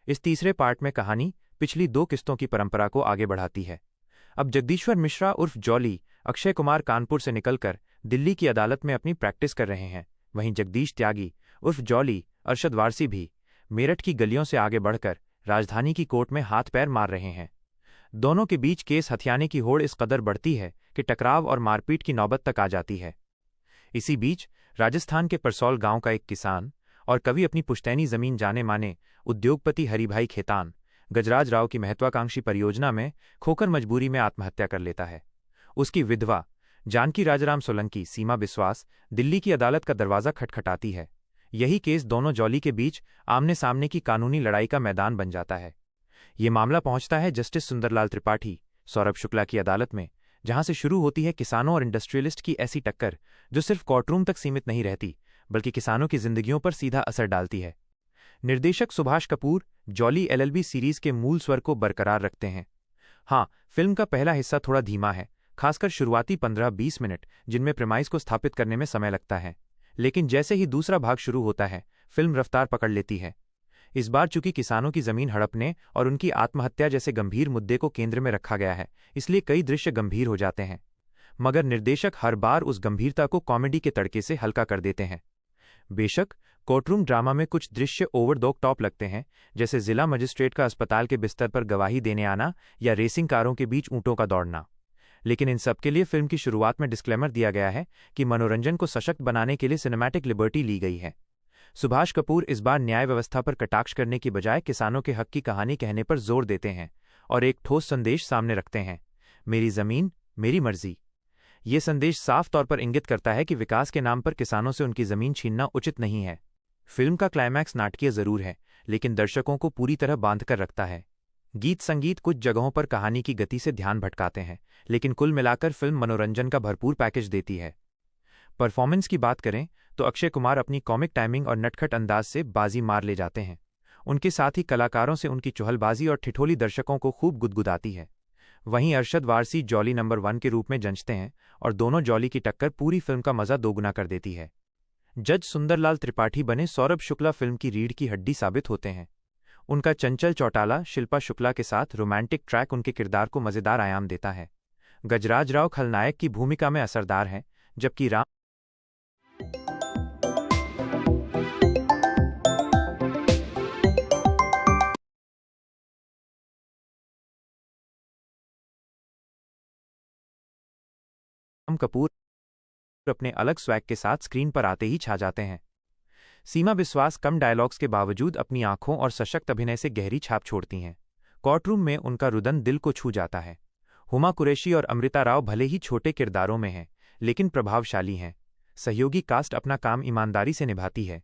इस तीसरे पार्ट में कहानी पिछली दो किस्तों की परंपरा को आगे बढ़ाती है। अब जगदीश्वर मिश्रा उर्फ जॉली अक्षय कुमार कानपुर से निकलकर दिल्ली की अदालत में अपनी प्रैक्टिस कर रहे हैं। वहीं जगदीश त्यागी उर्फ जॉली अरशद वारसी भी मेरठ की गलियों से आगे बढ़कर राजधानी की कोर्ट में हाथ पैर मार रहे हैं। दोनों के बीच केस हथियाने की होड़ इस कदर बढ़ती है कि टकराव और मारपीट की नौबत तक आ जाती है। इसी बीच राजस्थान के परसौल गांव का एक किसान और कभी अपनी पुश्तैनी जमीन जाने माने उद्योगपति हरिभाई खेतान गजराज राव की महत्वाकांक्षी परियोजना में खोकर मजबूरी में आत्महत्या कर लेता है। उसकी विधवा जानकी राजाराम सोलंकी सीमा बिस्वास दिल्ली की अदालत का दरवाजा खटखटाती है। यही केस दोनों जॉली के बीच आमने सामने की कानूनी लड़ाई का मैदान बन जाता है। ये मामला पहुंचता है जस्टिस सुंदरलाल त्रिपाठी सौरभ शुक्ला की अदालत में, जहां से शुरू होती है किसानों और इंडस्ट्रियलिस्ट की ऐसी टक्कर जो सिर्फ कोर्टरूम तक सीमित नहीं रहती बल्कि किसानों की जिंदगियों पर सीधा असर डालती है। निर्देशक Subhash Kapoor jolly LLB series के मूल स्वर को बरकरार रखते हैं। हाँ, फिल्म का पहला हिस्सा थोड़ा धीमा है, खासकर शुरुआती 15-20 मिनट जिनमें प्रेमाइज को स्थापित करने में समय लगता है। लेकिन जैसे ही दूसरा भाग शुरू होता है फिल्म रफ्तार पकड़ लेती है। इस बार चूंकि किसानों की जमीन हड़पने और उनकी आत्महत्या जैसे गंभीर मुद्दे को केंद्र में रखा गया है, इसलिए कई दृश्य गंभीर हो जाते हैं। मगर निर्देशक हर बार उस गंभीरता को कॉमेडी के तड़के से हल्का कर देते हैं। बेशक कोर्टरूम ड्रामा में कुछ दृश्य ओवर द टॉप लगते हैं, जैसे जिला मजिस्ट्रेट का अस्पताल के बिस्तर पर गवाही देने आना या रेसिंग कारों के बीच ऊंटों का दौड़ना। लेकिन इन सब के लिए फिल्म की शुरुआत में डिस्क्लेमर दिया गया है कि मनोरंजन को सशक्त बनाने के लिए सिनेमैटिक लिबर्टी ली गई है। सुभाष कपूर इस बार न्याय व्यवस्था पर कटाक्ष करने की बजाय किसानों के हक की कहानी कहने पर जोर देते हैं और एक ठोस संदेश सामने रखते हैं, मेरी जमीन मेरी मर्जी। ये संदेश साफ तौर पर इंगित करता है कि विकास के नाम पर किसानों से उनकी जमीन छीनना उचित नहीं है। फिल्म का क्लाइमैक्स नाटकीय जरूर है, लेकिन दर्शकों को पूरी तरह बांध कर रखता है। गीत संगीत कुछ जगहों पर कहानी की गति से ध्यान भटकाते हैं, लेकिन कुल मिलाकर फिल्म मनोरंजन का भरपूर पैकेज देती है। परफॉर्मेंस की बात करें तो अक्षय कुमार अपनी कॉमिक टाइमिंग और नटखट अंदाज से बाजी मार ले जाते हैं। उनके साथ ही कलाकारों से उनकी चुहलबाजी और ठिठोली दर्शकों को खूब गुदगुदाती है। वहीं अरशद वारसी जॉली नंबर 1 के रूप में जंचते हैं और दोनों जॉली की टक्कर पूरी फिल्म का मजा दोगुना कर देती है। जज सुंदरलाल त्रिपाठी बने सौरभ शुक्ला फिल्म की रीढ़ की हड्डी साबित होते हैं। उनका चंचल चौटाला शिल्पा शुक्ला के साथ रोमांटिक ट्रैक उनके किरदार को मजेदार आयाम देता है। गजराज राव खलनायक की भूमिका में असरदार हैं, जबकि राम कपूर अपने अलग स्वैग के साथ स्क्रीन पर आते ही छा जाते हैं। सीमा बिस्वास कम डायलॉग्स के बावजूद अपनी आंखों और सशक्त अभिनय से गहरी छाप छोड़ती हैं। कोर्टरूम में उनका रुदन दिल को छू जाता है। हुमा कुरैशी और अमृता राव भले ही छोटे किरदारों में हैं, लेकिन प्रभावशाली हैं। सहयोगी कास्ट अपना काम ईमानदारी से निभाती है।